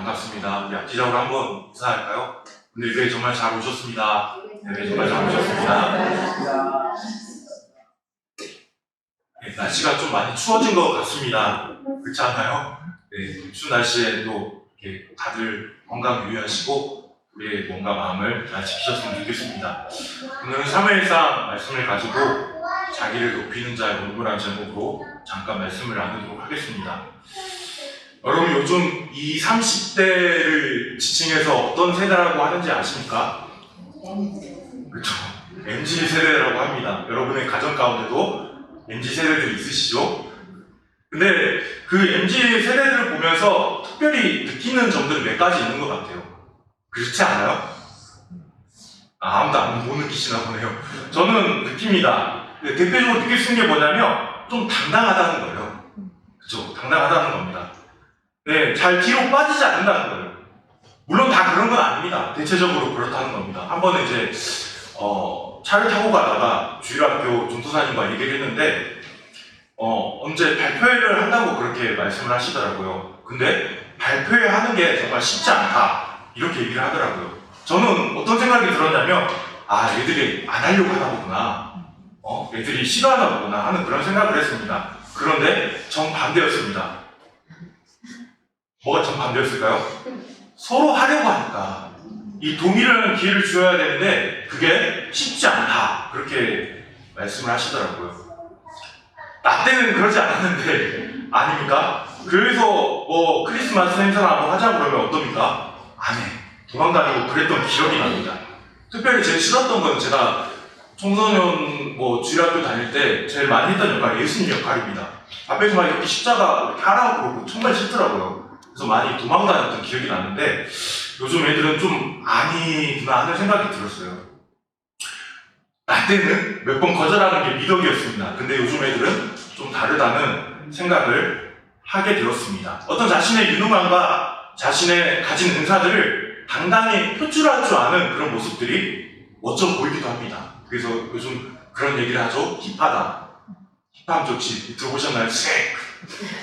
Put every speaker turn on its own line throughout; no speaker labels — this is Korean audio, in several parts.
반갑습니다. 우리 앞뒤적으로 한번 인사할까요? 오늘 예배 정말 잘 오셨습니다. 예배 정말 잘 오셨습니다. 네, 날씨가 좀 많이 추워진 것 같습니다. 그렇지 않아요? 네, 추운 날씨에 또 이렇게 다들 건강 유의하시고 우리의 몸과 마음을 잘 지키셨으면 좋겠습니다. 오늘은 사무엘상 말씀을 가지고 자기를 높이는 자의 온고란 제목으로 잠깐 말씀을 나누도록 하겠습니다. 여러분 요즘 이 30대를 지칭해서 어떤 세대라고 하는지 아십니까? 그렇죠. MZ 세대라고 합니다. 여러분의 가정 가운데도 MZ 세대들이 있으시죠? 근데 그 MZ 세대들을 보면서 특별히 느끼는 점들이 몇 가지 있는 것 같아요. 그렇지 않아요? 아무도 못 느끼시나 보네요. 저는 느낍니다. 대표적으로 느낄 수 있는 게 뭐냐면 좀 당당하다는 거예요. 그렇죠? 당당하다는 겁니다. 네, 잘 뒤로 빠지지 않는다는 거예요. 물론 다 그런 건 아닙니다. 대체적으로 그렇다는 겁니다. 한 번에 이제 차를 타고 가다가 주일학교 전도사님과 얘기를 했는데 언제 발표회를 한다고 그렇게 말씀을 하시더라고요. 근데 발표회 하는 게 정말 쉽지 않다 이렇게 얘기를 하더라고요. 저는 어떤 생각이 들었냐면 애들이 안 하려고 하나 보구나, 애들이 싫어하나 보구나 하는 그런 생각을 했습니다. 그런데 정반대였습니다. 뭐가 정반대였을까요? 서로 하려고 하니까 이 동일한 기회를 주어야 되는데 그게 쉽지 않다 그렇게 말씀을 하시더라고요. 나 때는 그러지 않았는데 아닙니까? 그래서 뭐 크리스마스 행사나 한번 하자고 그러면 어떻습니까? 안 해. 도망다니고 그랬던 기억이 납니다. 특별히 제일 싫었던 건 제가 청소년 주일학교 다닐 때 제일 많이 했던 역할이 예수님 역할입니다. 앞에서 막 이렇게 십자가 이렇게 하라고 그러고 정말 싫더라고요. 그래서 많이 도망다녔던 기억이 나는데 요즘 애들은 좀 아니구나 하는 생각이 들었어요. 나 때는 몇 번 거절하는 게 미덕이었습니다. 근데 요즘 애들은 좀 다르다는 생각을 하게 되었습니다. 어떤 자신의 유능함과 자신의 가진 은사들을 당당히 표출할 줄 아는 그런 모습들이 멋져 보이기도 합니다. 그래서 요즘 그런 얘기를 하죠. 힙하다. 힙합 좋지. 들어보셨나요?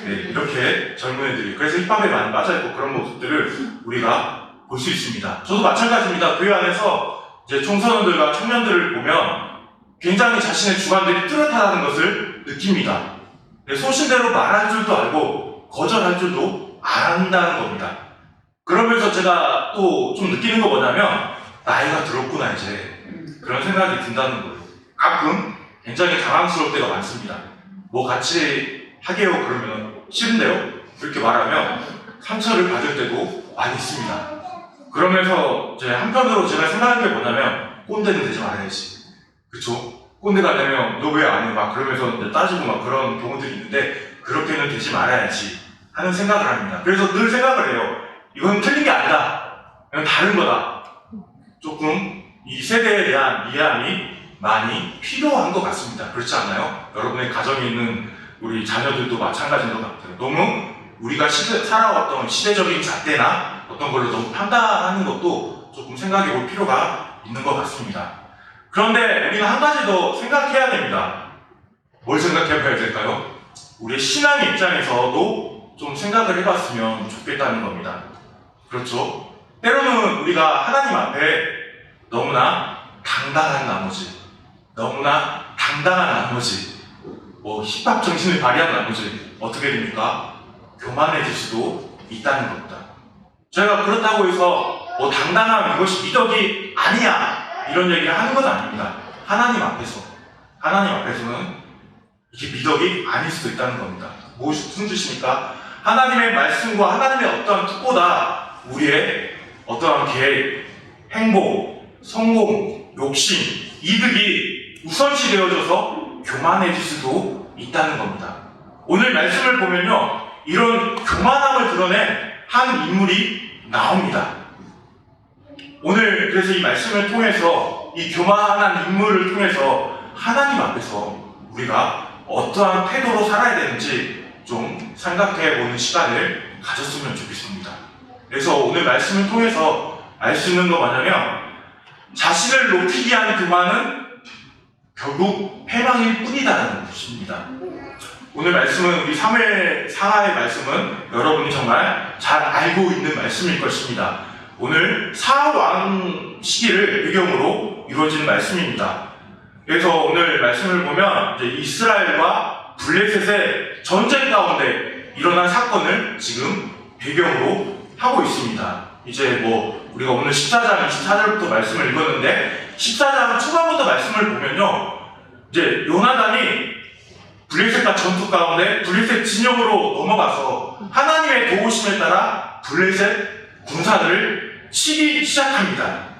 네, 이렇게 젊은 애들이 그래서 힙합에 많이 빠져있고 그런 모습들을 우리가 볼 수 있습니다. 저도 마찬가지입니다. 교회 안에서 이제 청소년들과 청년들을 보면 굉장히 자신의 주관들이 뚜렷하다는 것을 느낍니다. 소신대로 말할 줄도 알고 거절할 줄도 안다는 겁니다. 그러면서 제가 또 좀 느끼는 거 뭐냐면 나이가 들었구나 이제 그런 생각이 든다는 거예요. 가끔 굉장히 당황스러울 때가 많습니다. 뭐 같이 하게요 그러면 싫은데요? 이렇게 말하면 상처를 받을 때도 많이 있습니다. 그러면서 이제 한편으로 제가 생각하는 게 뭐냐면 꼰대는 되지 말아야지. 그쵸? 꼰대가 되면 너 왜 안 해? 막 그러면서 이제 따지고 막 그런 경우들이 있는데 그렇게는 되지 말아야지 하는 생각을 합니다. 그래서 늘 생각을 해요. 이건 틀린 게 아니다. 이건 다른 거다. 조금 이 세대에 대한 이해함이 많이 필요한 것 같습니다. 그렇지 않나요? 여러분의 가정에 있는 우리 자녀들도 마찬가지인 것 같아요. 너무 우리가 살아왔던 시대적인 잣대나 어떤 걸로 너무 판단하는 것도 조금 생각해 볼 필요가 있는 것 같습니다. 그런데 우리는 한 가지 더 생각해야 됩니다. 뭘 생각해 봐야 될까요? 우리의 신앙의 입장에서도 좀 생각을 해봤으면 좋겠다는 겁니다. 그렇죠? 때로는 우리가 하나님 앞에 너무나 당당한 나머지 힙합 정신을 발휘한 나머지 어떻게 됩니까? 교만해질 수도 있다는 겁니다. 제가 그렇다고 해서 당당함 이것이 미덕이 아니야 이런 얘기를 하는 건 아닙니다. 하나님 앞에서는 이게 미덕이 아닐 수도 있다는 겁니다. 무슨 뜻입니까? 하나님의 말씀과 하나님의 어떠한 뜻보다 우리의 어떠한 계획, 행복, 성공, 욕심, 이득이 우선시 되어져서 교만해질 수도 있다는 겁니다. 오늘 말씀을 보면요, 이런 교만함을 드러낸 한 인물이 나옵니다. 오늘 그래서 이 말씀을 통해서 이 교만한 인물을 통해서 하나님 앞에서 우리가 어떠한 태도로 살아야 되는지 좀 생각해보는 시간을 가졌으면 좋겠습니다. 그래서 오늘 말씀을 통해서 알 수 있는 거 뭐냐면 자신을 높이기 위한 교만은 결국 패망일 뿐이다라는 것입니다. 오늘 말씀은 우리 3회 상하의 말씀은 여러분이 정말 잘 알고 있는 말씀일 것입니다. 오늘 사왕 시기를 배경으로 이루어지는 말씀입니다. 그래서 오늘 말씀을 보면 이제 이스라엘과 블레셋의 전쟁 가운데 일어난 사건을 지금 배경으로 하고 있습니다. 이제 뭐 우리가 오늘 14장 24절부터 말씀을 읽었는데 14장 초반부터 말씀을 보면요, 이제 요나단이 블레셋과 전투 가운데 블레셋 진영으로 넘어가서 하나님의 도우심에 따라 블레셋 군사들을 치기 시작합니다.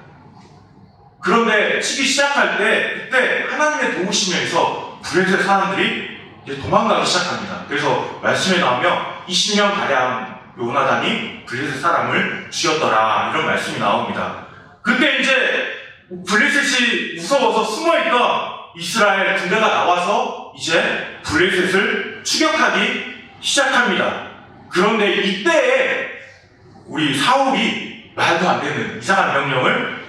그런데 치기 시작할 때 그때 하나님의 도우심에서 블레셋 사람들이 이제 도망가기 시작합니다. 그래서 말씀에 나오면 20명 가량 요나단이 블레셋 사람을 죽였더라, 이런 말씀이 나옵니다. 그때 이제 블레셋이 무서워서 숨어있던 이스라엘 군대가 나와서 이제 블레셋을 추격하기 시작합니다. 그런데 이때에 우리 사울이 말도 안 되는 이상한 명령을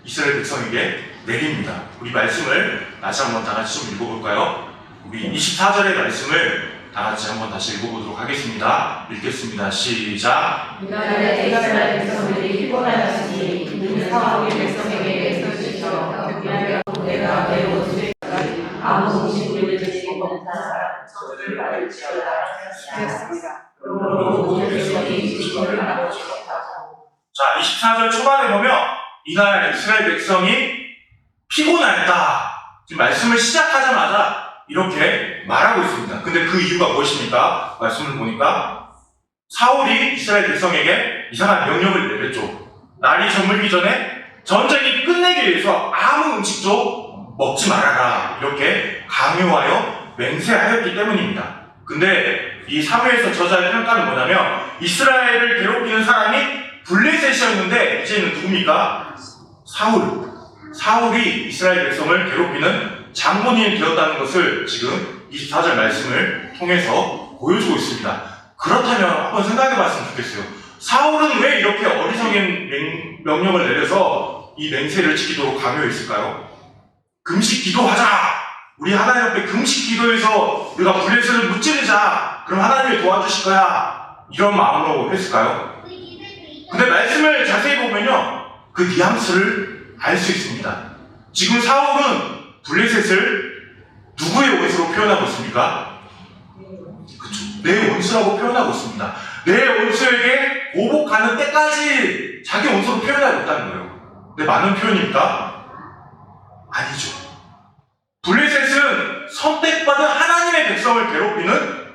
이스라엘 백성에게 내립니다. 우리 말씀을 다시 한번 다 같이 좀 읽어볼까요? 우리 24절의 말씀을 다 같이 한번 다시 읽어보도록 하겠습니다. 읽겠습니다. 시작.
이날에 이스라엘 백성들이 피곤하였으니 이는 사울의 백성에게 애써주시어 그날에 내가 내 옷을 아무 음식을 드시지 못한 사람 저주를 받을지어다 하였습니다. 그러므로 모든 백성이 주시기를 받지 못하고.
자, 24절 초반에 보면 이날 이스라엘 백성이 피곤하였다, 지금 말씀을 시작하자마자 이렇게 말하고 있습니다. 근데 그 이유가 무엇입니까? 말씀을 보니까 사울이 이스라엘 백성에게 이상한 명령을 내렸죠. 날이 저물기 전에 전쟁이 끝내기 위해서 아무 음식도 먹지 말아라, 이렇게 강요하여 맹세하였기 때문입니다. 근데 이 사무엘서 저자의 평가는 뭐냐면 이스라엘을 괴롭히는 사람이 블레셋이었는데 이제는 누굽니까? 사울이 이스라엘 백성을 괴롭히는 장본인이 되었다는 것을 지금 24절 말씀을 통해서 보여주고 있습니다. 그렇다면 한번 생각해 봤으면 좋겠어요. 사울은 왜 이렇게 어리석은 명령을 내려서 이 맹세를 지키도록 강요했을까요? 금식 기도하자! 우리 하나님 앞에 금식 기도해서 우리가 블레셋을 무찌르자! 그럼 하나님이 도와주실 거야! 이런 마음으로 했을까요? 근데 말씀을 자세히 보면요, 그 뉘앙스를 알 수 있습니다. 지금 사울은 블레셋을 누구의 원수로 표현하고 있습니까? 그쵸, 내 원수라고 표현하고 있습니다. 내 원수에게 보복하는 때까지 자기 원수로 표현하고 있다는 거예요. 근데 맞는 표현입니까? 아니죠. 블레셋은 선택받은 하나님의 백성을 괴롭히는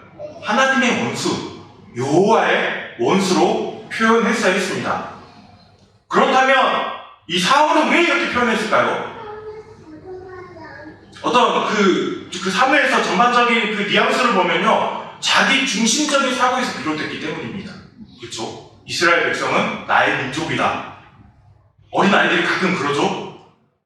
하나님의 원수, 여호와의 원수로 표현했어야 했습니다. 그렇다면 이 사울은 왜 이렇게 표현했을까요? 어떤 그 사무엘서 전반적인 그 뉘앙스를 보면요, 자기 중심적인 사고에서 비롯됐기 때문입니다. 그렇죠? 이스라엘 백성은 나의 민족이다. 어린아이들이 가끔 그러죠?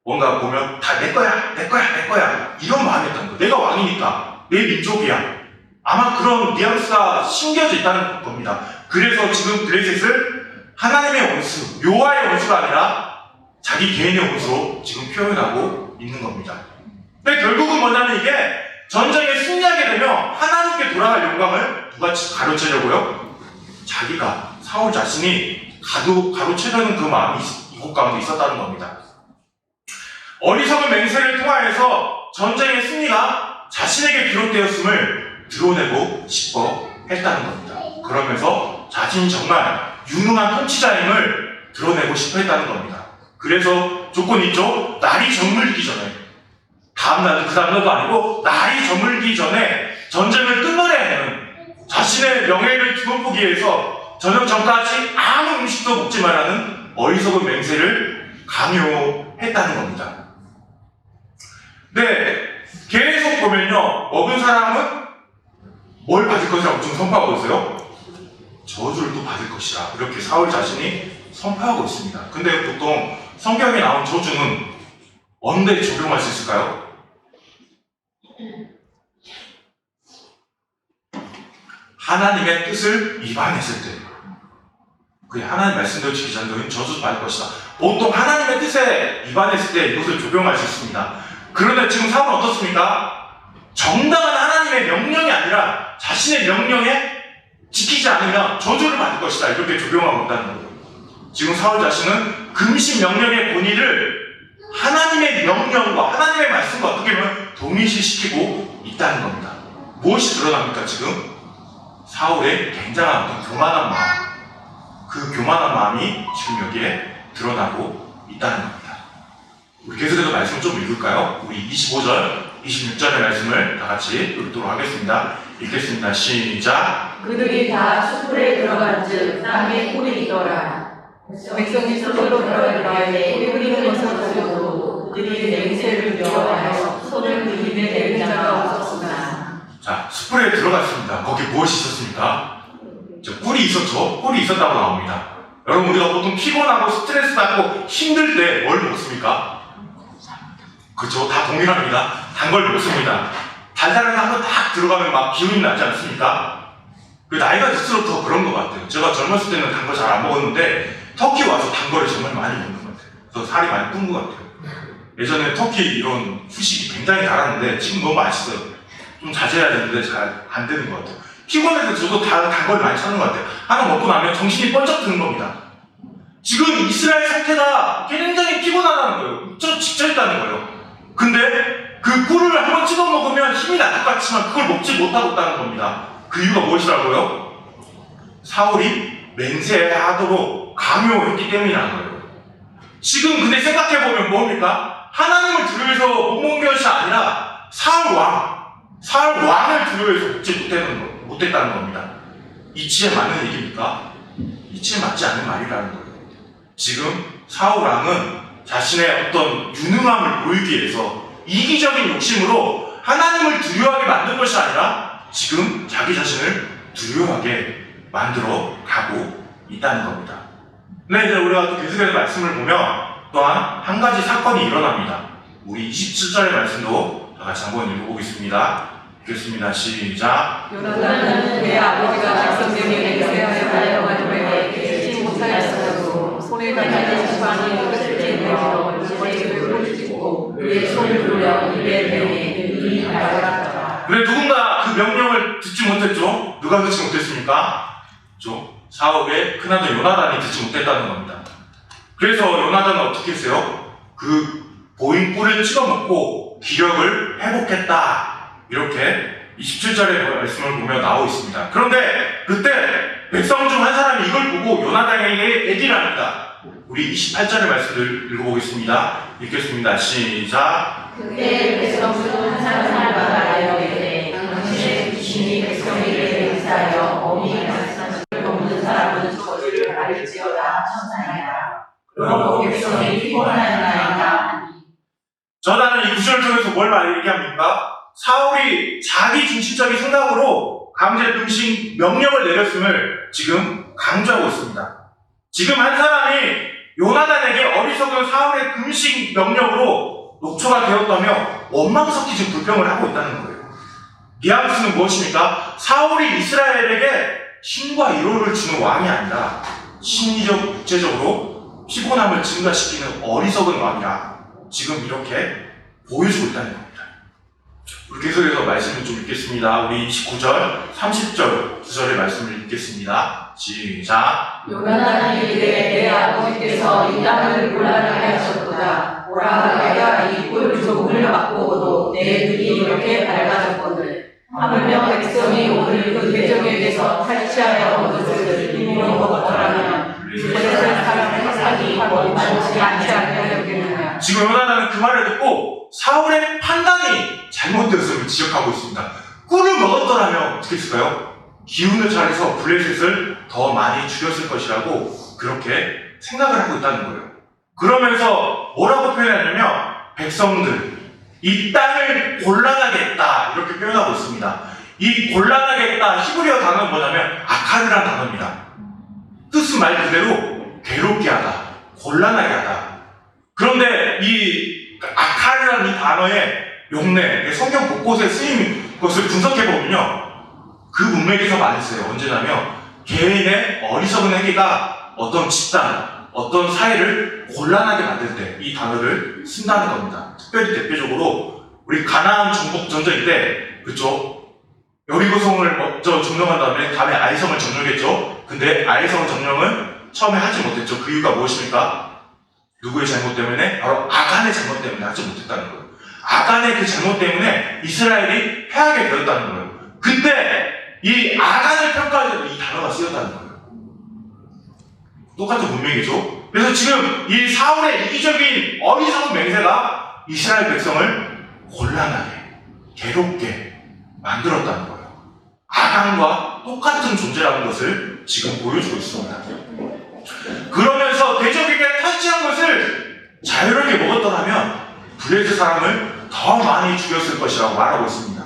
뭔가 보면 다 내 거야, 내 거야, 내 거야, 이런 마음이었다는 거예요. 내가 왕이니까 내 민족이야. 아마 그런 뉘앙스가 심겨져 있다는 겁니다. 그래서 지금 블레셋을 하나님의 원수, 여호와의 원수가 아니라 자기 개인의 원수로 지금 표현하고 있는 겁니다. 근데 결국은 뭐냐면 이게 전쟁에 승리하게 되면 하나님께 돌아갈 영광을 누가 가로채려고요? 자기가, 사울 자신이 가로채려는 그 마음이 이곳 가운데 있었다는 겁니다. 어리석은 맹세를 통하여서 전쟁의 승리가 자신에게 비롯되었음을 드러내고 싶어 했다는 겁니다. 그러면서 자신이 정말 유능한 통치자임을 드러내고 싶어 했다는 겁니다. 그래서 조건이 있죠? 날이 저물기 전에, 다음날, 그 다음날도 아니고 날이 저물기 전에 전쟁을 끝내야 되는, 자신의 명예를 뒤덮기 위해서 저녁 전까지 아무 음식도 먹지 말라는 어리석은 맹세를 강요했다는 겁니다. 네, 계속 보면요, 먹은 사람은 뭘 받을 것이라고 지금 선포하고 있어요? 저주를 또 받을 것이라, 이렇게 사울 자신이 선포하고 있습니다. 근데 보통 성경에 나온 저주는 언제 적용할 수 있을까요? 하나님의 뜻을 위반했을 때, 그게 하나님 말씀대로 지키지 않는 너희는 저주 받을 것이다. 보통 하나님의 뜻에 위반했을 때 이것을 적용할 수 있습니다. 그런데 지금 사울은 어떻습니까? 정당한 하나님의 하나님의 명령이 아니라 자신의 명령에 지키지 않으면 저주를 받을 것이다. 이렇게 적용하고 있다는 거예요. 지금 사울 자신은 금식 명령의 본의를 하나님의 명령과 하나님의 말씀과 어떻게 보면 동일시시키고 있다는 겁니다. 무엇이 드러납니까? 지금 사울의 굉장한 어떤 교만한 마음, 그 교만한 마음이 지금 여기에 드러나고 있다는 겁니다. 우리 계속해서 말씀을 좀 읽을까요? 우리 25절, 26절의 말씀을 다 같이 읽도록 하겠습니다. 읽겠습니다. 시작.
그들이 다 숯불에 들어간즉 땅에 꿀이 있더라. 백성이 스스로 들어가되 꿀이 것을 보고도 그들이 맹세를 두려워하여 손을 그 입에 대는 자가 없었으나.
자, 숯불에 들어갔습니다. 거기 무엇이 있었습니까? 꿀이 있었죠? 꿀이 있었다고 나옵니다. 여러분, 우리가 보통 피곤하고 스트레스 받고 힘들 때 뭘 먹습니까? 그렇죠? 다 동일합니다. 단 걸 먹습니다. 달달한 거 한번 딱 들어가면 막 기운이 나지 않습니까? 그 나이가 들수록 더 그런 것 같아요. 제가 젊었을 때는 단 거 잘 안 먹었는데 터키 와서 단 거를 정말 많이 먹는 것 같아요. 그래서 살이 많이 뚠 것 같아요. 예전에 터키 이런 후식이 굉장히 달았는데 지금 너무 맛있어요. 좀 자제해야 되는데 잘 안 되는 것 같아요. 피곤해서 저도 단 걸 많이 찾는 것 같아요. 하나 먹고 나면 정신이 번쩍 드는 겁니다. 지금 이스라엘 상태가 굉장히 피곤하다는 거예요. 지쳐있다는 거예요. 근데 그 꿀을 한번 찍어 먹으면 힘이 날 것 같지만 그걸 먹지 못하고 있다는 겁니다. 그 이유가 무엇이라고요? 사울이 맹세하도록 강요했기 때문이라는 거예요. 지금 근데 생각해보면 뭡니까? 하나님을 두려워해서 못 먹는 것이 아니라 사울 왕을 두려워해서 먹지 못했다는 겁니다. 이치에 맞는 얘기입니까? 이치에 맞지 않는 말이라는 거예요. 지금 사울 왕은 자신의 어떤 유능함을 보이기 위해서 이기적인 욕심으로 하나님을 두려워하게 만든 것이 아니라 지금 자기 자신을 두려워하게 만들어 가고 있다는 겁니다. 근데 이제 우리가 또 계속해서 말씀을 보면 또한 한 가지 사건이 일어납니다. 우리 27절의 말씀도 다 같이 한번 읽어보겠습니다. 읽겠습니다. 시작.
요나단은 내 아버지가 백성들에게 맹세하여 가지고 계시지 못하였으므로 손에 가진 지팡이 끝을 내밀어 머리를 굴리고 그의 손을 돌려 입에 대니 눈이 달아났더라.
근데 누군가 그 명령을 듣지 못했죠? 누가 듣지 못했습니까? 사울의 큰아들 요나단이 듣지 못했다는 겁니다. 그래서 요나단은 어떻게 했어요? 그 보인 꿀을 찍어먹고 기력을 회복했다. 이렇게 27절의 말씀을 보면 나오고 있습니다. 그런데 그때 백성 중 한 사람이 이걸 보고 요나단에게 얘기를 합니다. 우리 28절의 말씀을 읽어보겠습니다. 읽겠습니다. 시작.
그때 백성 중 한 사람마다 이르되 당신의 귀신이 백성에게 맹세하여 어미 말씀을 먹는 사람은 저주를 받을지어다 천사이다. 그러므로 백성이 피곤하나이다.
저자는 이 구절을 통해서 뭘 얘기합니까? 사울이 자기 중심적인 생각으로 강제 금식 명령을 내렸음을 지금 강조하고 있습니다. 지금 한 사람이 요나단에게 어리석은 사울의 금식 명령으로 녹초가 되었다며 원망스럽게 지금 불평을 하고 있다는 거예요. 뉘앙스는 무엇입니까? 사울이 이스라엘에게 힘과 위로를 주는 왕이 아니라 심리적, 육체적으로 피곤함을 증가시키는 어리석은 왕이라 지금 이렇게 보여주고 있다는 겁니다. 우리 계속해서 말씀을 좀 읽겠습니다. 우리 29절, 30절, 9절의 말씀을 읽겠습니다. 시작.
요나단이 이르되 내 아버지께서 이 땅을 곤란하게 하셨도다. 보라, 내가 이 꿀 조금을 맛보고도 내 눈이 이렇게 밝아졌거늘. 하물며 백성이 오늘 그 대적에게서 탈취하여 얻은 것을 힘으로 먹었더라면 이스라엘 사람의 사기 거듭나지 않지 않겠느냐.
지금 요나단은 그 말을 듣고 사울의 판단이 잘못되었음을 지적하고 있습니다. 꿀을 먹었더라면 어떻게 했을까요? 기운을 차려서 블레셋을 더 많이 죽였을 것이라고 그렇게 생각을 하고 있다는 거예요. 그러면서 뭐라고 표현하냐면 백성들, 이 땅을 곤란하게 했다 이렇게 표현하고 있습니다. 이 곤란하게 했다 히브리어 단어는 뭐냐면 아카르라는 단어입니다. 뜻은 말 그대로 괴롭게 하다, 곤란하게 하다. 그런데 이 아카르라는 이 단어의 용례, 성경 곳곳에 쓰인 것을 분석해보면요, 그 문맥에서 많이 써요. 언제냐면 개인의 어리석은 행위가 어떤 집단, 어떤 사회를 곤란하게 만들 때 이 단어를 쓴다는 겁니다. 특별히 대표적으로 우리 가나안 정복 전쟁 때, 그쵸? 여리고성을 먼저 점령한 다음에 아이성을 점령했죠. 근데 아이성 점령을 처음에 하지 못했죠. 그 이유가 무엇입니까? 누구의 잘못 때문에? 바로 아간의 잘못 때문에 하지 못했다는 거예요. 아간의 그 잘못 때문에 이스라엘이 패하게 되었다는 거예요. 그때 이 아간을 평가할 때도 이 단어가 쓰였다는 거예요. 똑같은 문맥이죠. 그래서 지금 이 사울의 이기적인 어리석은 맹세가 이스라엘 백성을 곤란하게, 괴롭게 만들었다는 거예요. 아간과 똑같은 존재라는 것을 지금 보여주고 있습니다. 그러면서 대적에게 탈취한 것을 자유롭게 먹었더라면 블레셋 사람을 더 많이 죽였을 것이라고 말하고 있습니다.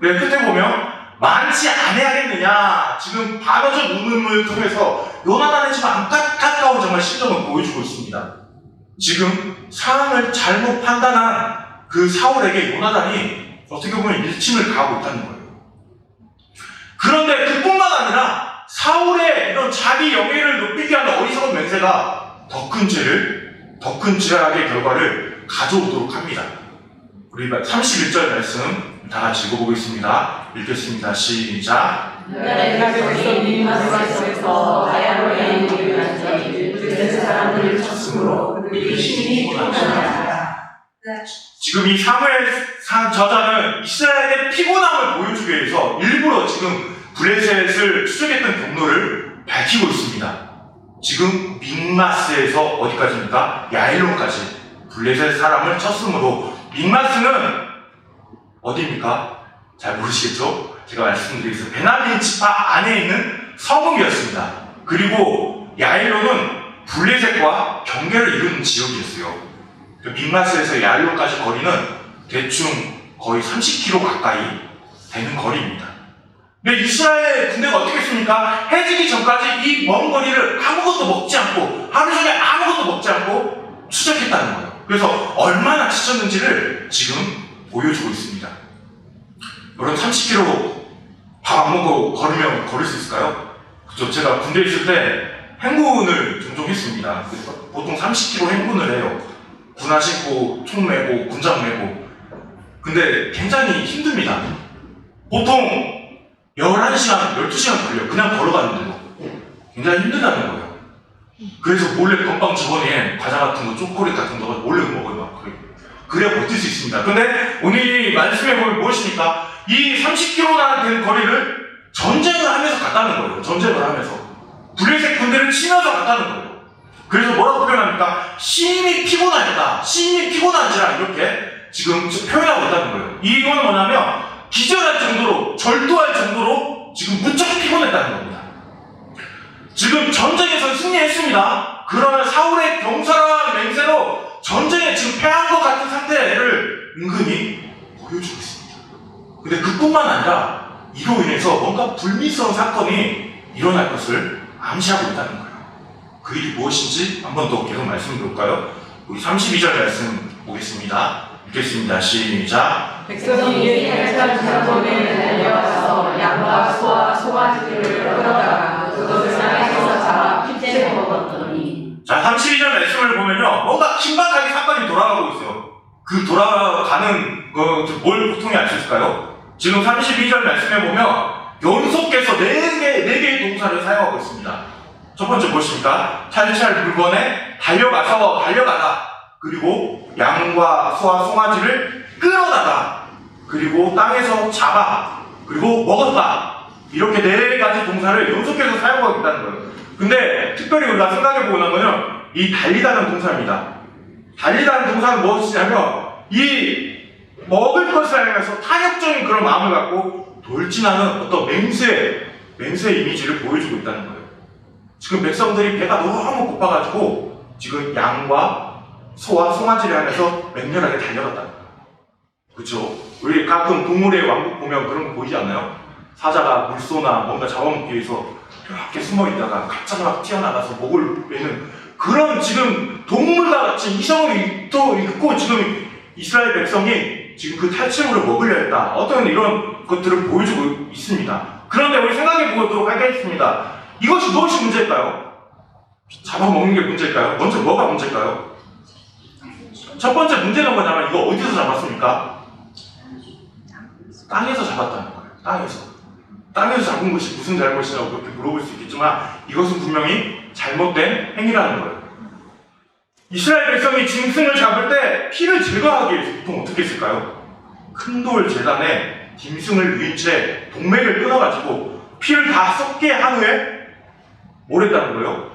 네, 끝에 보면 많지 않아야겠느냐, 지금 반어적 운음을 통해서 요나단의 지금 안타까운 정말 심정을 보여주고 있습니다. 지금 상황을 잘못 판단한 그 사울에게 요나단이 어떻게 보면 일침을 가하고 있다는 거예요. 그런데 그뿐만 아니라 사울의 이런 자기 영예를 높이기 위한 어리석은 맹세가 더 큰 죄악의 결과를 가져오도록 합니다. 우리 31절 말씀 다 같이 읽어보겠습니다. 읽겠습니다. 시작.
내가 백성이 마스에서 아야로의 이름을 만지 블레셋 사람들을 쳤으므로 그들이 심히 피곤하다.
지금 이 사무엘 저자는 이스라엘의 피곤함을 보여주기 위해서 일부러 지금 블레셋을 추적했던 경로를 밝히고 있습니다. 지금 믹마스에서 어디까지입니까? 야일론까지 블레셋 사람을 쳤으므로, 믹마스는 어디입니까? 잘 모르시겠죠? 제가 말씀드리겠습니다. 베냐민 지파 안에 있는 성읍이었습니다. 그리고 야일론은 블레셋과 경계를 이루는 지역이었어요. 믹마스에서 야일론까지 거리는 대충 거의 30km 가까이 되는 거리입니다. 근데 이스라엘 군대가 어떻게 했습니까? 해지기 전까지 이 먼 거리를 아무것도 먹지 않고, 하루 종일 아무것도 먹지 않고 추적했다는 거예요. 그래서 얼마나 지쳤는지를 지금 보여주고 있습니다. 여러분, 30km 밥 안 먹고 걸을 수 있을까요? 그죠? 제가 군대에 있을 때 행군을 종종 했습니다. 보통 30km 행군을 해요. 군화 신고, 총 메고, 군장 메고. 근데 굉장히 힘듭니다. 보통 11시간, 12시간 걸려요. 그냥 걸어가는데도. 굉장히 힘들다는 거예요. 그래서 몰래 건빵 주머니에 과자 같은 거, 초콜릿 같은 거 몰래 먹어요. 막. 그래야 버틸 수 있습니다. 근데 오늘 말씀해 보면 무엇입니까? 이 30km나 되는 거리를 전쟁을 하면서 갔다는 거예요. 전쟁을 하면서. 블레셋 군대를 치면서 갔다는 거예요. 그래서 뭐라고 표현합니까? 심히 피곤하였다. 심히 피곤한지라 이렇게 지금 표현하고 있다는 거예요. 이건 뭐냐면 기절할 정도로, 절도할 정도로 지금 무척 피곤했다는 겁니다. 지금 전쟁에서 승리했습니다. 그러나 사울의 병사랑 맹세로 전쟁에 지금 패한 것 같은 상태를 은근히 보여주고 있습니다. 근데 그뿐만 아니라 이로 인해서 뭔가 불미스러운 사건이 일어날 것을 암시하고 있다는 거예요. 그 일이 무엇인지 한 번 더 계속 말씀드릴까요? 우리 32절 말씀 보겠습니다. 읽겠습니다. 시작.
백성이 헬산 자손에 달려와서 양과 소와 송아지들을 끌어다가 그것을 땅에서 잡아 핏째 먹었더니.
자, 32절 말씀을 보면요, 뭔가 긴박하게 사건이 돌아가고 있어요. 그 돌아가는 뭘 보통이 알 수 있을까요? 지금 32절 말씀에 보면 연속해서 4개의 동사를 사용하고 있습니다. 첫 번째 무엇입니까? 탈취할 물건에 달려가다, 그리고 양과 소와 송아지를 끌어다가, 그리고 땅에서 잡아, 그리고 먹었다. 이렇게 4가지 동사를 연속해서 사용하고 있다는 거예요. 근데 특별히 우리가 생각해보고 나면 이 달리다는 동사입니다. 달리다는 동사는 무엇이냐면 이 먹을 것을 향해서 탄력적인 그런 마음을 갖고 돌진하는 어떤 맹세의 이미지를 보여주고 있다는 거예요. 지금 백성들이 배가 너무 고파가지고 지금 양과 소와 송아지를 향해서 맹렬하게 달려갔다는 거예요. 그렇죠? 우리 가끔 동물의 왕국 보면 그런 거 보이지 않나요? 사자가 물소나 뭔가 잡아먹기 위해서 이렇게 숨어있다가 갑자기 막 튀어나가서 목을 베는 그런 지금 동물과 같이 이성을 입고 지금 이스라엘 백성이 지금 그 탈취물을 먹으려 했다. 어떤 이런 것들을 보여주고 있습니다. 그런데 우리 생각해 보도록 하겠습니다. 이것이 무엇이 문제일까요? 잡아먹는 게 문제일까요? 먼저 뭐가 문제일까요? 첫 번째 문제는 뭐냐면 이거 어디서 잡았습니까? 땅에서 잡았다는 거예요. 땅에서. 땅에서 잡은 것이 무슨 잘못이라고 그렇게 물어볼 수 있겠지만 이것은 분명히 잘못된 행위라는 거예요. 이스라엘 백성이 짐승을 잡을 때 피를 제거하기 위해서 보통 어떻게 했을까요? 큰 돌 제단에 짐승을 위인 채 동맥을 끊어가지고 피를 다 섞게 한 후에 뭘 했다는 거예요?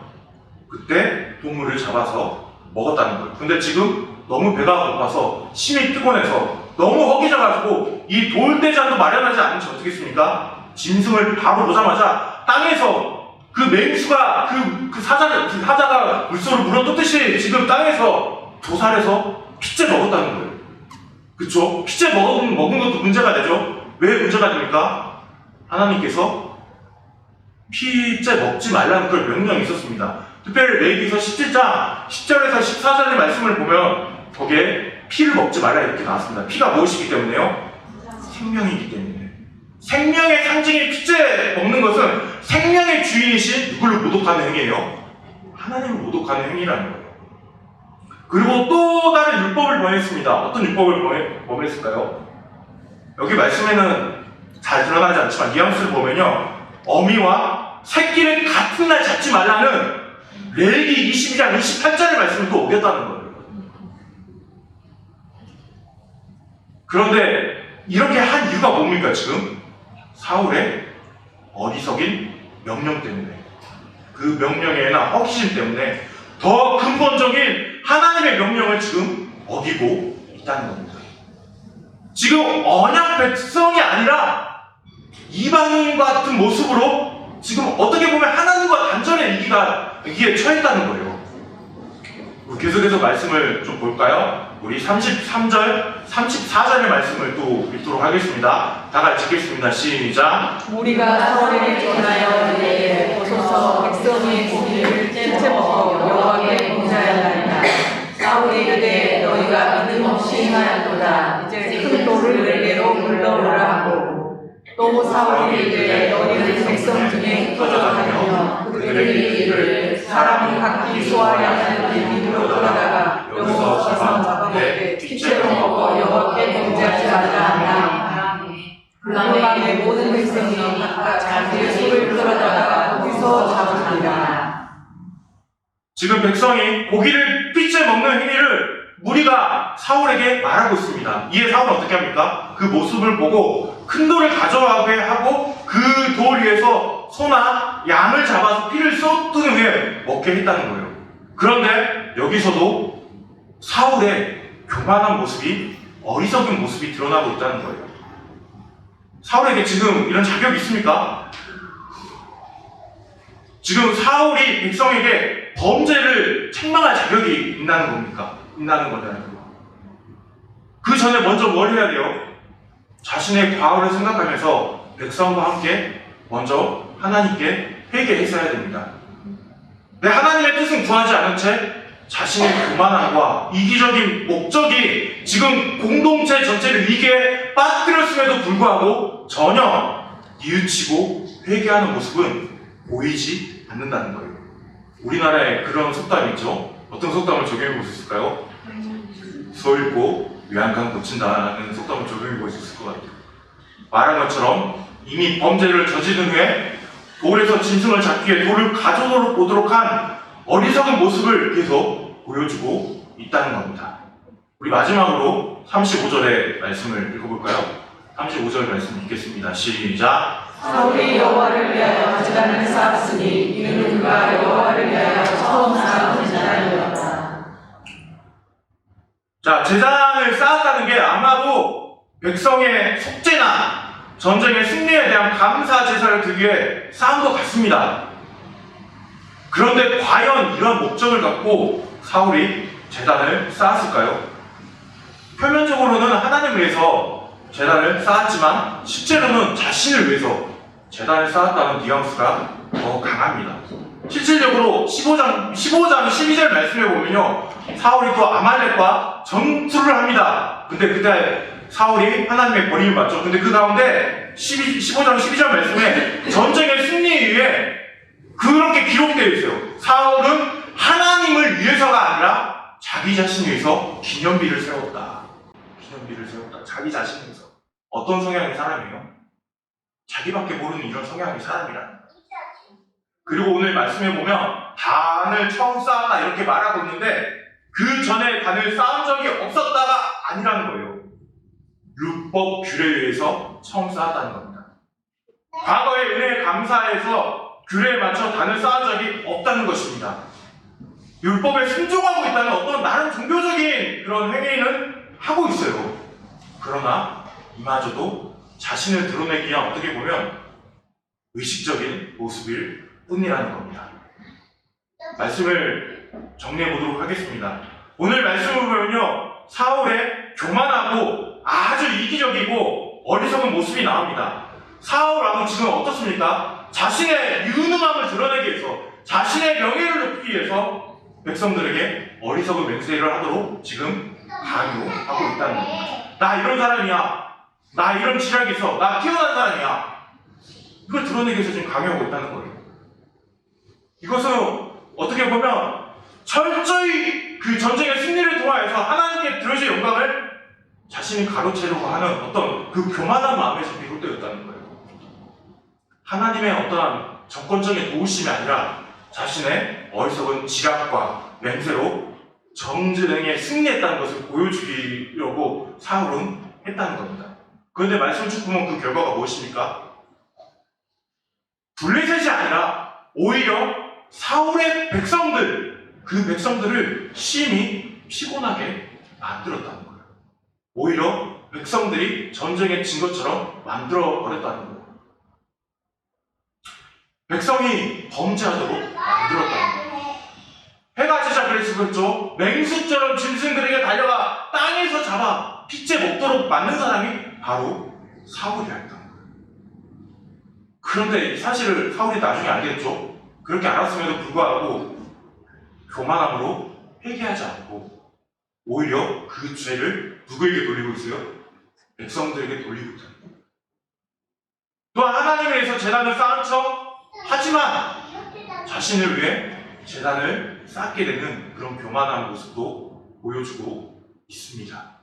그때 동물을 잡아서 먹었다는 거예요. 근데 지금 너무 배가 고파서 심히 피곤해서 너무 허기져가지고 이 돌대잔도 마련하지 않은 채 어떻게 했습니까? 짐승을 바로 놓자마자 땅에서 그 맹수가 사자가 물소를 물어뜯듯이 지금 땅에서 도살해서 피째 먹었다는 거예요. 그쵸? 피째 먹은 것도 문제가 되죠? 왜 문제가 됩니까? 하나님께서 피째 먹지 말라는 그런 명령이 있었습니다. 특별히 레위기서 17장 10절에서 14절의 말씀을 보면 거기에 피를 먹지 말라 이렇게 나왔습니다. 피가 무엇이기 때문에요? 생명이기 때문에. 생명의 상징인 피째 먹는 것은 생명의 주인이신 누구를 모독하는 행위예요? 하나님을 모독하는 행위라는 거예요. 그리고 또 다른 율법을 범했습니다. 어떤 율법을 범했을까요? 여기 말씀에는 잘 드러나지 않지만 뉘앙스를 보면요, 어미와 새끼를 같은 날 잡지 말라는 레위기 22장 28절의 말씀을 또 어겼다는 거예요. 그런데 이렇게 한 이유가 뭡니까 지금? 사울의 어리석인 명령 때문에, 그 명령에나 허기심 때문에 더 근본적인 하나님의 명령을 지금 어기고 있다는 겁니다. 지금 언약 백성이 아니라 이방인 같은 모습으로 지금 어떻게 보면 하나님과 단전의 위기에 처했다는 거예요. 계속해서 말씀을 좀 볼까요? 우리 33절, 34절의 말씀을 또 읽도록 하겠습니다. 다 같이 읽겠습니다. 시작.
우리가 사울에게 전하여 이르되 보소서 백성의 고기를 찔째 먹어 여호와께 봉사하나이다. 사울이 이르되 너희가 믿음 없이 행하였도다. 이제 큰 돌을 내게로 물러오라 하고, 또 사울이 이르되 너희는 백성 중에 흩어져 다니며 그들이 이르되 사람이 각기 소와 양을 비비로 끌어다가 여호와께서 잡아먹되 뒤채로 먹어 여호와께 봉제하지 말라 한다. 그 밤에 모든 백성이 각각 자기의 소를 끌어다가 거기서 잡으리라.
지금 백성이 고기를 피째 먹는 행위를 무리가 사울에게 말하고 있습니다. 이에 사울은 어떻게 합니까? 그 모습을 보고 큰 돌을 가져가게 하고 그 돌 위에서 소나 양을 잡아서 피를 쏟은 후에 먹게 했다는 거예요. 그런데 여기서도 사울의 교만한 모습이, 어리석은 모습이 드러나고 있다는 거예요. 사울에게 지금 이런 자격이 있습니까? 지금 사울이 백성에게 범죄를 책망할 자격이 있다는 겁니까? 있다는 거잖아요. 그 전에 먼저 뭘 해야 돼요? 자신의 과오를 생각하면서 백성과 함께 먼저 하나님께 회개했어야 됩니다. 내 하나님의 뜻은 구하지 않은 채 자신의 교만함과 이기적인 목적이 지금 공동체 전체를 위기에 빠뜨렸음에도 불구하고 전혀 뉘우치고 회개하는 모습은 보이지 않는다는 거예요. 우리나라에 그런 속담이 있죠. 어떤 속담을 적용해 볼 수 있을까요? 소 읽고 외양간 고친다는 속담을 적용해 볼 수 있을 것 같아요. 말한 것처럼 이미 범죄를 저지른 후에 돌에서 짐승을 잡기 위해 돌을 가져오도록 한 어리석은 모습을 계속 보여주고 있다는 겁니다. 우리 마지막으로 35절의 말씀을 읽어볼까요? 35절 말씀 읽겠습니다. 시작.
사울이 여호와를 위하여 제단을 쌓았으니 이는 그가 여호와를 위하여 처음 쌓은 제단이었다.
자, 제단을 쌓았다는 게 아마도 백성의 속죄나 전쟁의 승리에 대한 감사 제사를 드리기 위해 쌓은 것 같습니다. 그런데 과연 이러한 목적을 갖고 사울이 제단을 쌓았을까요? 표면적으로는 하나님을 위해서 제단을 쌓았지만 실제로는 자신을 위해서 제단을 쌓았다는 뉘앙스가 더 강합니다. 실질적으로 15장 12절 말씀에 보면요, 사울이 또 아말렉과 전투를 합니다. 근데 그때 사울이 하나님의 버림을 받죠. 근데 그 가운데 15장 12절 말씀에 전쟁의 승리에 의해 그렇게 기록되어 있어요. 사울은 하나님을 위해서가 아니라 자기 자신을 위해서 기념비를 세웠다. 기념비를 세웠다. 자기 자신을 위해서. 어떤 성향의 사람이에요? 자기밖에 모르는 이런 성향의 사람이라. 그리고 오늘 말씀해 보면 단을 처음 쌓았다 이렇게 말하고 있는데 그 전에 단을 쌓은 적이 없었다가 아니라는 거예요. 율법 규례에 의해서 처음 쌓았다는 겁니다. 과거의 은혜에 감사해서 규례에 맞춰 단을 쌓은 적이 없다는 것입니다. 율법에 순종하고 있다는 어떤 나름 종교적인 그런 행위는 하고 있어요. 그러나 이마저도 자신을 드러내기 위한 어떻게 보면 의식적인 모습일 뿐이라는 겁니다. 말씀을 정리해 보도록 하겠습니다. 오늘 말씀을 보면요, 사울의 교만하고 아주 이기적이고 어리석은 모습이 나옵니다. 사울 왕은 지금 어떻습니까? 자신의 유능함을 드러내기 위해서, 자신의 명예를 높이기 위해서 백성들에게 어리석은 맹세를 하도록 지금 강요하고 있다는 겁니다. 나 이런 사람이야. 나 이런 지략이 있어. 나 뛰어난 사람이야. 이걸 드러내기 위해서 지금 강요하고 있다는 거예요. 이것은 어떻게 보면 철저히 그 전쟁의 승리를 통하여서 하나님께 드려질 영광을 자신이 가로채려고 하는 어떤 그 교만한 마음에서 비롯되었다는 거예요. 하나님의 어떠한 정권적인 도우심이 아니라 자신의 어리석은 지략과 맹세로 정쟁에 승리했다는 것을 보여주려고 사울은 했다는 겁니다. 그런데 말씀을 쭉 보면 그 결과가 무엇입니까? 블레셋이 아니라 오히려 사울의 백성들, 그 백성들을 심히 피곤하게 만들었다는 거예요. 오히려 백성들이 전쟁에 진 것처럼 만들어버렸다는 거예요. 백성이 범죄하도록 만들었다는 거예요. 해가 지자 그랬죠. 맹수처럼 짐승들에게 달려가 땅에서 잡아 핏째 먹도록 만든 사람이 바로 사울이었다는 거예요. 그런데 이 사실을 사울이 나중에 알겠죠. 그렇게 알았음에도 불구하고 교만함으로 회개하지 않고 오히려 그 죄를 누구에게 돌리고 있어요? 백성들에게 돌리고 있다. 또한 하나님에 의해서 제단을 쌓은 척 하지만 자신을 위해 제단을 쌓게 되는 그런 교만한 모습도 보여주고 있습니다.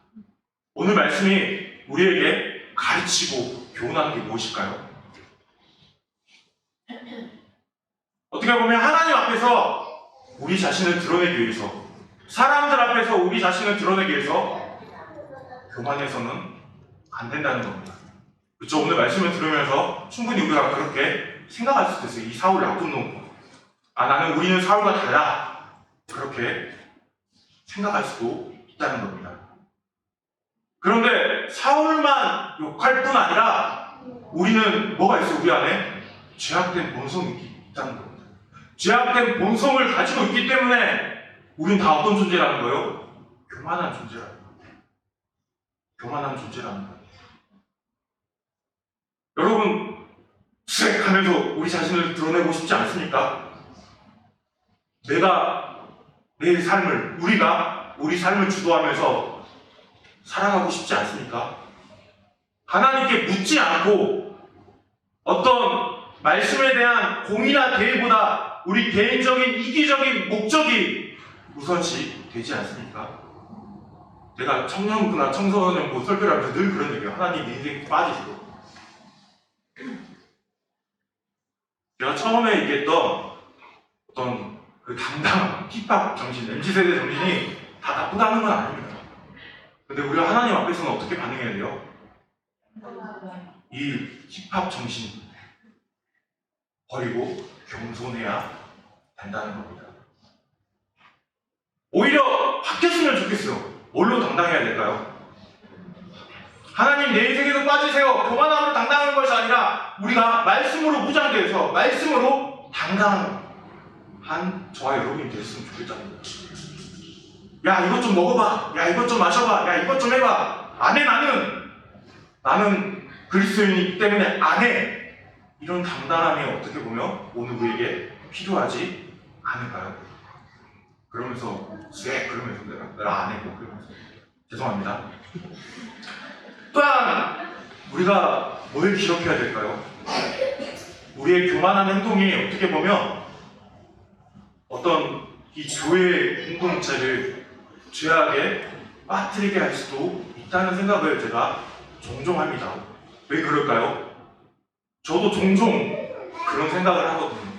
오늘 말씀이 우리에게 가르치고 교훈하는 게 무엇일까요? 어떻게 보면 하나님 앞에서 우리 자신을 드러내기 위해서, 사람들 앞에서 우리 자신을 드러내기 위해서 교만해서는 안 된다는 겁니다. 그렇죠? 오늘 말씀을 들으면서 충분히 우리가 그렇게 생각할 수도 있어요. 이 사울 나쁜 놈. 우리는 사울과 달라. 그렇게 생각할 수도 있다는 겁니다. 그런데 사울만 욕할 뿐 아니라 우리는 뭐가 있어요? 우리 안에 죄악된 본성이 있다는 겁니다. 죄악된 본성을 가지고 있기 때문에 우린 다 어떤 존재라는 거예요? 교만한 존재라는 거예요. 교만한 존재라는 거예요. 여러분, 쓱 하면서 우리 자신을 드러내고 싶지 않습니까? 내가 내 삶을, 우리가 우리 삶을 주도하면서 살아가고 싶지 않습니까? 하나님께 묻지 않고 어떤 말씀에 대한 공의나 대의보다 우리 개인적인 이기적인 목적이 우선시 되지 않습니까? 제가 청년부나 청소년부 설교를 하면서 늘 그런 얘기예요. 하나님 내 인생에 빠지시고. 제가 처음에 얘기했던 어떤 그 당당한 힙합 정신, MZ세대 정신이 다 나쁘다는 건 아닙니다. 근데 우리가 하나님 앞에서는 어떻게 반응해야 돼요? 이 힙합 정신 버리고 겸손해야 된다는 겁니다. 오히려 바뀌었으면 좋겠어요. 뭘로 당당해야 될까요? 하나님 내 인생에도 빠지세요. 교만함으로 당당한 것이 아니라 우리가 말씀으로 무장되어서 말씀으로 당당한 저와 여러분이 됐으면 좋겠다는 거예요. 야 이것 좀 먹어봐. 야 이것 좀 마셔봐. 야 이것 좀 해봐. 안 해 나는 그리스도인이기 때문에 안 해. 이런 당당함이 어떻게 보면 오늘 우리에게 필요하지 않을까요? 그러면서 그러면서 내가 안 해고 그러면서 죄송합니다. 또한 우리가 뭘 기억해야 될까요? 우리의 교만한 행동이 어떻게 보면 어떤 이 교회 공동체를 죄악에 빠뜨리게 할 수도 있다는 생각을 제가 종종 합니다. 왜 그럴까요? 저도 종종 그런 생각을 하거든요.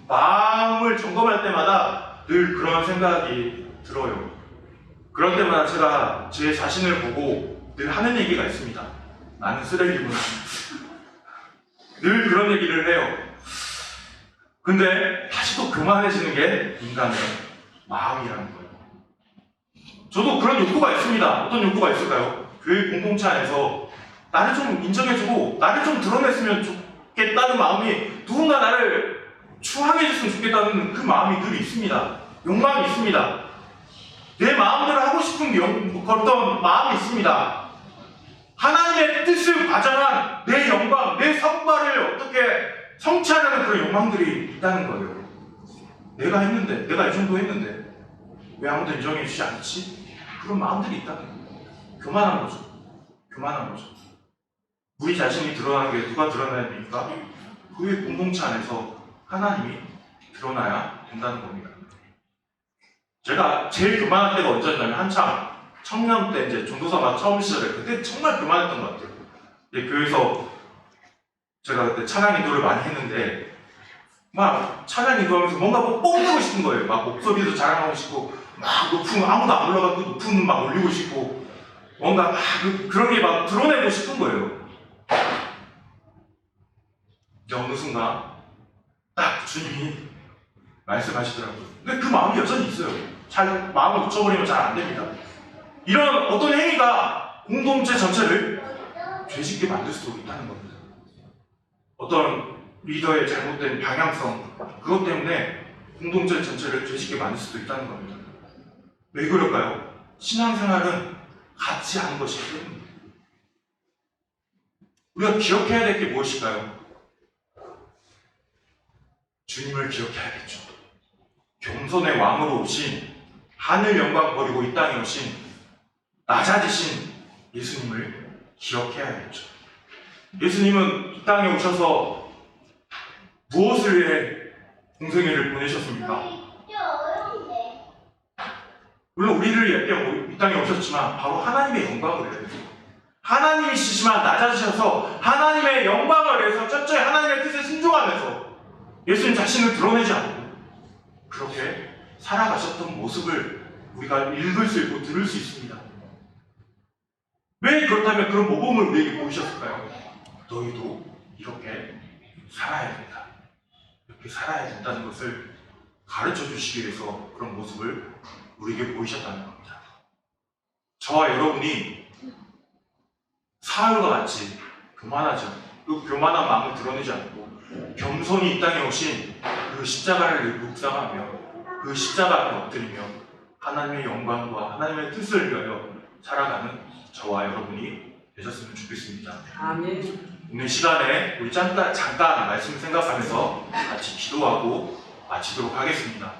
마음을 점검할 때마다 늘 그런 생각이 들어요. 그럴 때마다 제가 제 자신을 보고 늘 하는 얘기가 있습니다. 나는 쓰레기구나. 늘 그런 얘기를 해요. 근데 다시 또 교만해지는 게 인간의 마음이라는 거예요. 저도 그런 욕구가 있습니다. 어떤 욕구가 있을까요? 교회 공동체 안에서 나를 좀 인정해주고 나를 좀 드러냈으면 좋겠다는 마음이, 누군가 나를 추앙해줬으면 좋겠다는 그 마음이 늘 있습니다. 욕망이 있습니다. 내 마음대로 하고 싶은 어떤 마음이 있습니다. 하나님의 뜻을 과장한 내 영광, 내 성과를 어떻게 성취하려는 그런 욕망들이 있다는 거예요. 내가 했는데, 내가 이 정도 했는데 왜 아무도 인정해주지 않지? 그런 마음들이 있다는 거예요. 교만한 거죠. 교만한 거죠. 우리 자신이 드러나는 게 누가 드러나야 됩니까? 교회 공동체 안에서 하나님이 드러나야 된다는 겁니다. 제가 제일 교만할 때가 언제였냐면 한참 청년 때, 이제 전도사 막 처음 시절에, 그때 정말 교만했던 것 같아요. 교회에서 제가 그때 찬양 인도를 많이 했는데 막 찬양 인도하면서 뭔가 뭐 뽐내고 싶은 거예요. 막 목소리도 자랑하고 싶고, 막 높은, 아무도 안 올라가고 높은 음 막 올리고 싶고, 뭔가 막 그런 게 막 드러내고 싶은 거예요. 근데 어느 순간 딱 주님이 말씀하시더라고요. 근데 그 마음이 여전히 있어요. 잘 마음을 붙여버리면 잘 안 됩니다. 이런 어떤 행위가 공동체 전체를 죄짓게 만들 수도 있다는 겁니다. 어떤 리더의 잘못된 방향성, 그것 때문에 공동체 전체를 죄짓게 만들 수도 있다는 겁니다. 왜 그럴까요? 신앙생활은 같이 하는 것이기 때문입니다. 우리가 기억해야 될 게 무엇일까요? 주님을 기억해야겠죠. 겸손의 왕으로 오신, 하늘 영광 버리고 이 땅에 오신, 낮아지신 예수님을 기억해야겠죠. 예수님은 이 땅에 오셔서 무엇을 위해 공생애를 보내셨습니까? 물론 우리를 위해 이 땅에 오셨지만 바로 하나님의 영광을 위해서, 하나님이시지만 낮아지셔서 하나님의 영광을 위해서 철저히 하나님의 뜻에 순종하면서 예수님 자신을 드러내지 않고 그렇게 살아가셨던 모습을 우리가 읽을 수 있고 들을 수 있습니다. 왜 그렇다면 그런 모범을 우리에게 보이셨을까요? 너희도 이렇게 살아야 된다, 이렇게 살아야 된다는 것을 가르쳐 주시기 위해서 그런 모습을 우리에게 보이셨다는 겁니다. 저와 여러분이 사울과 같이 교만하죠. 그 교만한 마음을 드러내지 않고 겸손히 이 땅에 오신 그 십자가를 묵상하며 그 십자가 앞에 엎드리며 하나님의 영광과 하나님의 뜻을 위하여 살아가는 저와 여러분이 되셨으면 좋겠습니다.
아멘.
오늘 시간에 우리 잠깐 말씀을 생각하면서 같이 기도하고 마치도록 하겠습니다.